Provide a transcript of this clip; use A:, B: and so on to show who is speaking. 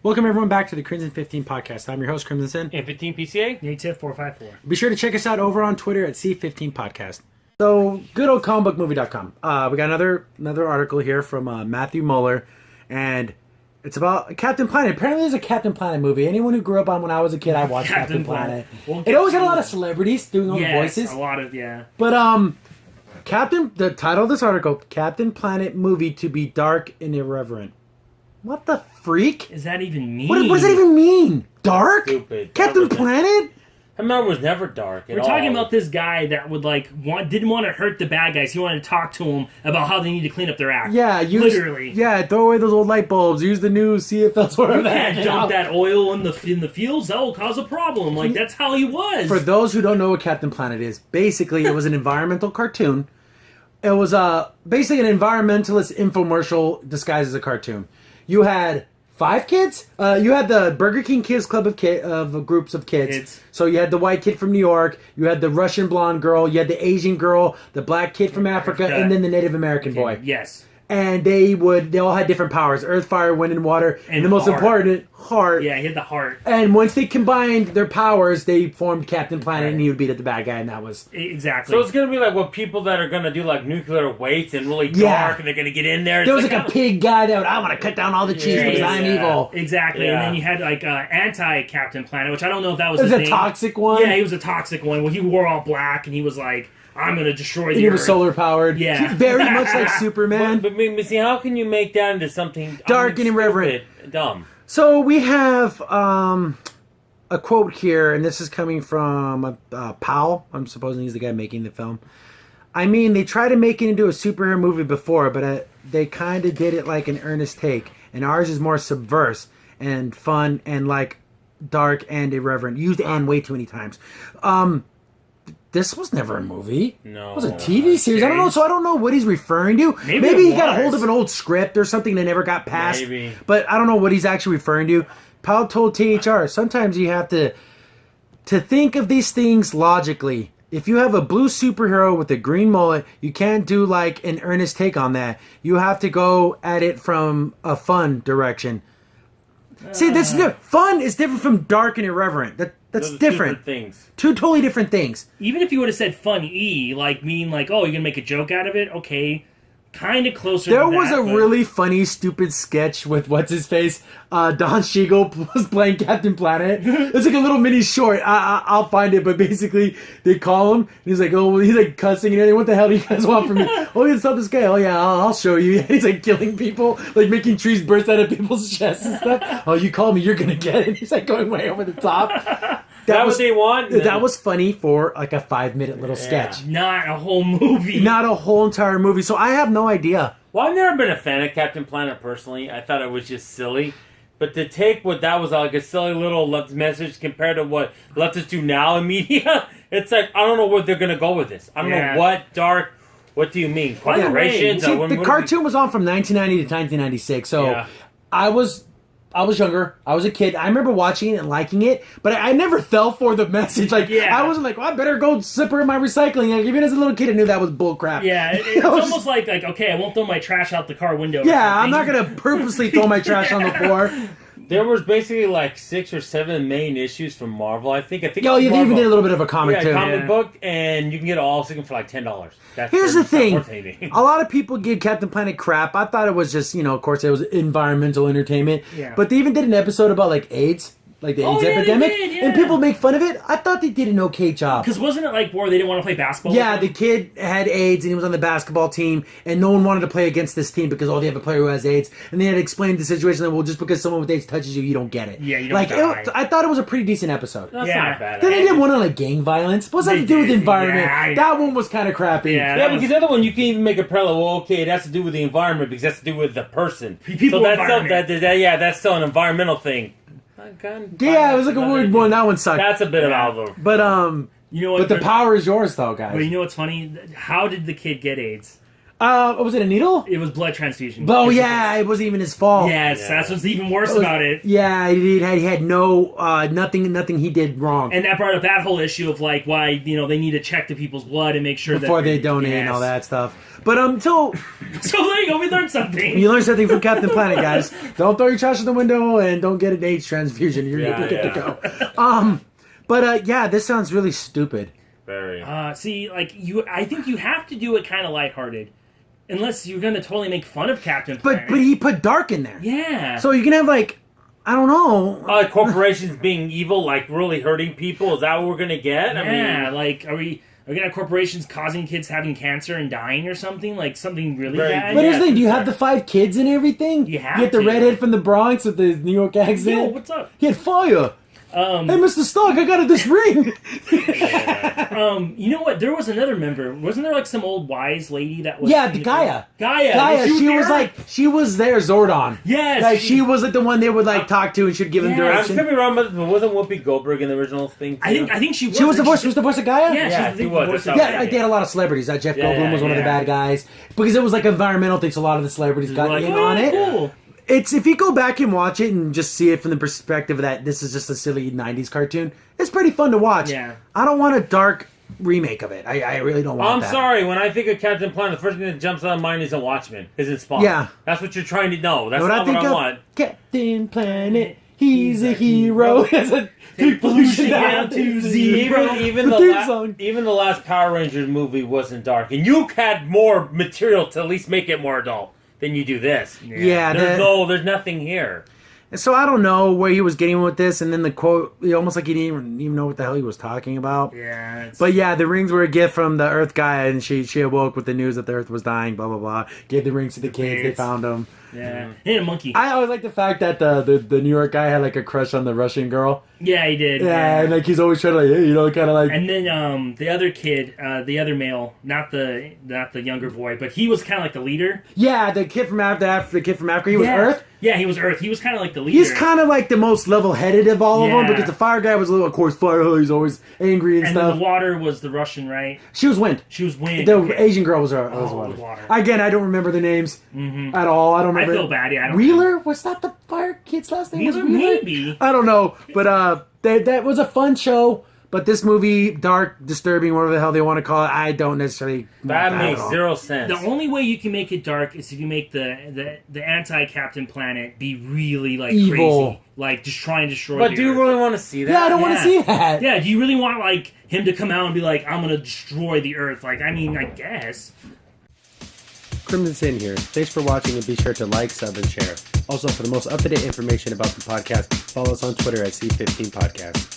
A: Welcome everyone back to the Crimson 15 podcast. I'm your host, Crimson Sin.
B: And 15 PCA?
C: Native 454.
A: Be sure to check us out over on Twitter at C15 Podcast. So, good old comicbookmovie.com. We got another article here from Matthew Muller, and it's about Captain Planet. Apparently there's a Captain Planet movie. Anyone who grew up on when I was a kid, I watched Captain Planet. It always had a lot of celebrities doing all the voices.
C: A lot of, yeah.
A: But, the title of this article, Captain Planet movie to be dark and irreverent. What the freak?
C: Does that even mean?
A: What does that even mean? Dark?
B: Stupid.
A: Captain Planet?
B: That man was never dark at
C: We're
B: all.
C: talking about this guy that would didn't want to hurt the bad guys. He wanted to talk to them about how they need to clean up their act.
A: Yeah,
C: literally.
A: Yeah, throw away those old light bulbs. Use the new CFLs.
C: You can't dump that oil in the fields. That will cause a problem. Like, that's how he was.
A: For those who don't know what Captain Planet is, basically it was an environmental cartoon. It was basically an environmentalist infomercial disguised as a cartoon. You had 5 kids. You had the Burger King Kids Club of groups of kids. So you had the white kid from New York. You had the Russian blonde girl. You had the Asian girl, the black kid from Africa, and then the Native American boy.
C: Yes.
A: And they all had different powers: earth, fire, wind, and water. And the most important, heart.
C: Yeah, he had the heart.
A: And once they combined their powers, they formed Captain Planet, and he would beat up the bad guy, and that was...
C: Exactly.
B: So it's going to be like what people that are going to do like nuclear weights and really dark, and they're going to get in there.
A: There was like a pig guy that would, I want to cut down all the cheese because I'm evil.
C: Exactly.
B: Yeah.
C: And then you had like anti-Captain Planet, which I don't know if that was
A: It was
C: the
A: a
C: thing.
A: toxic one?
C: Yeah, he was a toxic one. Well, he wore all black, and he was like, I'm going to destroy the
A: He
C: earth.
A: was solar powered.
C: Yeah.
A: Very much like Superman.
B: But see, how can you make that into something
A: Dark and irreverent.
B: Dumb.
A: So we have a quote here, and this is coming from Powell. I'm supposing he's the guy making the film. I mean, they tried to make it into a superhero movie before, but they kind of did it like an earnest take. And ours is more subversive and fun and like dark and irreverent. Used and way too many times. This was never a movie.
B: No.
A: It was a TV series. I don't know, so I don't know what he's referring to. Maybe he got a hold of an old script or something that never got passed.
B: Maybe.
A: But I don't know what he's actually referring to. Powell told THR, sometimes you have to think of these things logically. If you have a blue superhero with a green mullet, you can't do like an earnest take on that. You have to go at it from a fun direction. See, this fun is different from dark and irreverent. That's different.
B: Things.
A: Two totally different things.
C: Even if you would have said funny, meaning oh, you're going to make a joke out of it, okay. Kind of closer
A: There
C: to that.
A: was a really funny, stupid sketch with what's-his-face. Don Cheadle was playing Captain Planet. It's like a little mini short. I'll find it, but basically they call him. And he's like, he's like cussing and everything. What the hell do you guys want from me? Oh, you stop this guy. Oh, yeah, I'll show you. He's like killing people, like making trees burst out of people's chests and stuff. Oh, you call me, you're going to get it. He's like going way over the top.
B: That was what they want?
A: That was funny for like a 5-minute little sketch.
C: Not a whole movie.
A: Not a whole entire movie. So I have no idea.
B: Well, I've never been a fan of Captain Planet personally. I thought it was just silly. But to take what that was like a silly little left message compared to what leftists do now in media, it's like, I don't know where they're going to go with this. I don't know what do you mean? Corporations?
A: See, the cartoon was on from 1990 to 1996. So I was younger. I was a kid. I remember watching it and liking it, but I never fell for the message. I wasn't like, well, I better go zipper in my recycling. Like, even as a little kid, I knew that was bull crap.
C: Yeah, it's almost like, okay, I won't throw my trash out the car window.
A: Yeah, I'm not going to purposely throw my trash on the floor.
B: There was basically like 6 or 7 main issues from Marvel. I think.
A: Oh, you even did a little bit of a comic too.
B: Comic book, and you can get all 6 for like $10.
A: Here's the thing: a lot of people give Captain Planet crap. I thought it was just, of course, it was environmental entertainment.
C: Yeah.
A: But they even did an episode about like AIDS. Like the AIDS epidemic, and people make fun of it. I thought they did an okay job.
C: Because wasn't it like where they didn't want to play basketball?
A: Yeah, the kid had AIDS and he was on the basketball team, and no one wanted to play against this team because they have a player who has AIDS, and they had to explain the situation that just because someone with AIDS touches you, you don't get it.
C: Yeah, you don't die.
A: I thought it was a pretty decent episode.
B: That's not bad.
A: Then they did one on like gang violence. What's that to do with the environment?
C: Yeah,
A: that one was kind of crappy.
B: Yeah, because the other one you can even make a parallel. Well, okay, it has to do with the environment because that's to do with the person.
C: People
B: so that's still an environmental thing.
A: Yeah, it was like a weird one. That one sucked.
B: That's a bit of album.
A: But
C: you know what?
A: But the power is yours, though, guys.
C: But you know what's funny? How did the kid get AIDS?
A: Was it a needle?
C: It was blood transfusion.
A: Oh yeah, it wasn't even his fault.
C: Yes, that's what's even worse about it.
A: Yeah, he had no nothing he did wrong.
C: And that brought up that whole issue of like why they need to check the people's blood and make sure
A: before
C: that
A: they donate and all that stuff. But so
C: there you go. We learned something.
A: You learned something from Captain Planet, guys. Don't throw your trash in the window and don't get an AIDS transfusion. You're good to go. But this sounds really stupid.
B: Very.
C: See, like I think you have to do it kind of lighthearted, unless you're gonna totally make fun of Captain Planet.
A: But he put dark in there.
C: Yeah.
A: So you can have like, I don't know.
B: Corporations being evil, like really hurting people. Is that what we're gonna get? I mean,
C: like are we gonna have corporations causing kids having cancer and dying or something? Like something really bad?
A: But here's the thing: do you have the 5 kids and everything?
C: You have
A: You get the
C: to.
A: redhead from the Bronx with the New York accent.
C: Yo, what's up?
A: He had fire. Hey, Mr. Stark, I got this ring.
C: You know what? There was another member. Wasn't there like some old wise lady that was?
A: Yeah, Gaia.
C: Gaia.
A: She was there, Zordon.
C: Yes.
A: Like she was like the one they would like talk to and should give them
B: I
A: direction.
B: could be wrong, but wasn't Whoopi Goldberg in the original thing? Too?
C: I think she was.
A: She was the voice. She was the voice of Gaia.
C: Yeah,
B: she was.
A: Yeah, they had a lot of celebrities. Jeff Goldblum was one of the bad guys because it was like environmental things. A lot of the celebrities got in on it.
C: Cool.
A: It's if you go back and watch it and just see it from the perspective that this is just a silly '90s cartoon. It's pretty fun to watch.
C: Yeah.
A: I don't want a dark remake of it. I really don't want that.
B: I'm sorry. When I think of Captain Planet, the first thing that jumps out of mind isn't Watchmen. Isn't Spawn.
A: Yeah.
B: That's what you're trying to know. That's
A: What
B: not what I want.
A: Captain Planet, he's a hero. Take pollution down to zero.
B: Even the last Power Rangers movie wasn't dark, and you had more material to at least make it more adult than you do this.
A: Yeah,
B: there's nothing here.
A: So I don't know where he was getting with this, and then the quote, almost like he didn't even know what the hell he was talking about.
C: Yeah.
A: But yeah, the rings were a gift from the Earth guy, and she awoke with the news that the Earth was dying. Blah blah blah. Gave the rings to the kids. They found them.
C: Yeah. And a monkey.
A: I always like the fact that the New York guy had like a crush on the Russian girl.
C: Yeah, he did.
A: Yeah, and like he's always trying to like, hey, kind of like.
C: And then the other kid, the other male, not the younger boy, but he was kind of like the leader.
A: Yeah, the kid from Africa, he was Earth.
C: Yeah, he was Earth. He was kind of like the leader.
A: He's kind of like the most level-headed of all of them because the fire guy was a little, of course, fire. He's always angry and stuff.
C: And the water was the Russian, right?
A: She was wind. The Asian girl was water. Again, I don't remember the names at all. I don't remember.
C: I feel bad. Yeah, I don't
A: Wheeler? Was that the fire kid's last name?
C: Wheeler?
A: Was Wheeler?
C: Maybe.
A: I don't know, but that was a fun show. But this movie, dark, disturbing, whatever the hell they want to call it, I don't necessarily.
B: That makes zero sense.
C: The only way you can make it dark is if you make the anti-Captain Planet be really like
A: evil,
C: crazy, like just try and destroy.
B: But do you really want to see that?
A: Yeah, I don't want to see that.
C: Yeah, do you really want like him to come out and be like, "I'm gonna destroy the Earth"? Like, I mean, I guess.
A: Crimson Sin here. Thanks for watching, and be sure to like, sub, and share. Also, for the most up-to-date information about the podcast, follow us on Twitter at C15 Podcast.